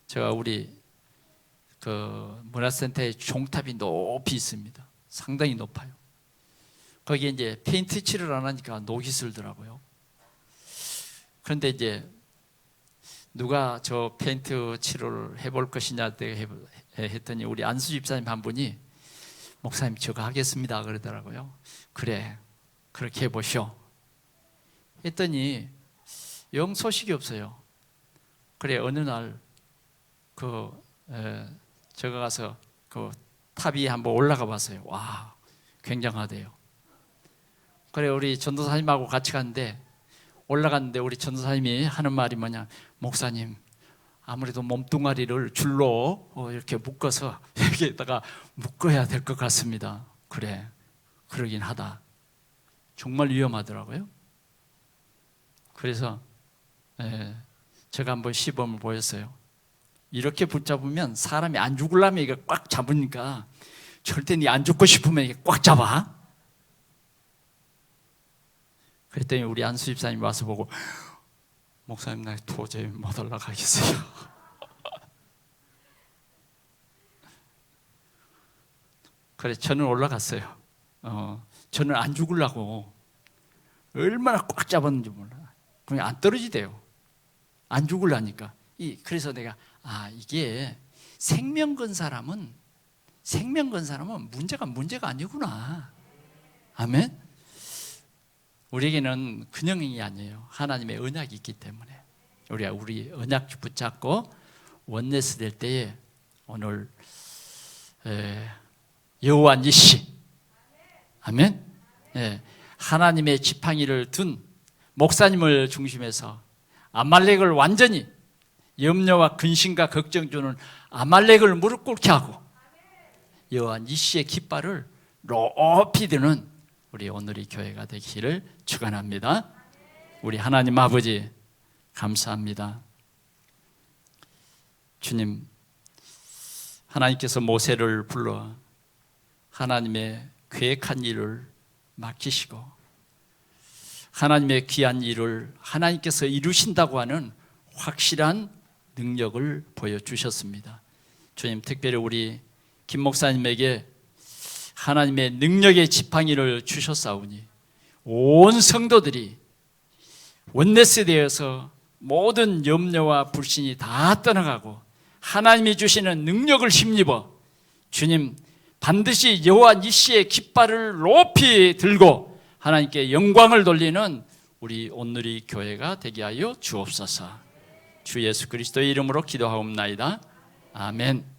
제가 우리 그 문화센터에 종탑이 높이 있습니다. 상당히 높아요. 거기에 이제 페인트 칠을 안 하니까 녹이 슬더라고요. 그런데 이제 누가 저 페인트 칠을 해볼 것이냐 했더니 우리 안수 집사님 한 분이 목사님 저거 하겠습니다 그러더라고요. 그래 그렇게 해보시오 했더니 영 소식이 없어요. 그래 어느 날 제가 가서 그 탑 위에 한번 올라가 봤어요. 와 굉장하대요. 그래 우리 전도사님하고 같이 갔는데 올라갔는데 우리 전도사님이 하는 말이 뭐냐, 목사님 아무래도 몸뚱아리를 줄로 이렇게 묶어서 여기에다가 묶어야 될 것 같습니다. 그래 그러긴 하다. 정말 위험하더라고요. 그래서 예, 제가 한번 시범을 보였어요. 이렇게 붙잡으면 사람이 안 죽으려면 이게 꽉 잡으니까 절대 네 안 죽고 싶으면 이게 꽉 잡아. 그랬더니 우리 안수 집사님이 와서 보고, 목사님 나 도저히 못 올라가겠어요. 그래 저는 올라갔어요. 저는 안 죽으려고 얼마나 꽉 잡았는지 몰라. 그냥 안 떨어지대요. 안 죽으려니까. 그래서 내가 이게 생명 건 사람은 문제가 아니구나. 아멘. 우리에게는 그냥이 아니에요. 하나님의 언약이 있기 때문에 우리가 우리 언약 붙잡고 원네스 될 때에 오늘 여호와 니시, 아멘. 하나님의 지팡이를 든 목사님을 중심해서 아말렉을 완전히 염려와 근심과 걱정 주는 아말렉을 무릎 꿇게 하고 여호와 니시의 깃발을 높이 드는 우리 오늘의 교회가 되기를 축원합니다. 우리 하나님 아버지 감사합니다. 주님, 하나님께서 모세를 불러 하나님의 계획한 일을 맡기시고 하나님의 귀한 일을 하나님께서 이루신다고 하는 확실한 능력을 보여주셨습니다. 주님, 특별히 우리 김 목사님에게 하나님의 능력의 지팡이를 주셨사오니 온 성도들이 원네스에 대해서 모든 염려와 불신이 다 떠나가고 하나님이 주시는 능력을 힘입어 주님 반드시 여호와 니시의 깃발을 높이 들고 하나님께 영광을 돌리는 우리 오늘의 교회가 되게 하여 주옵소서. 주 예수 그리스도의 이름으로 기도하옵나이다. 아멘.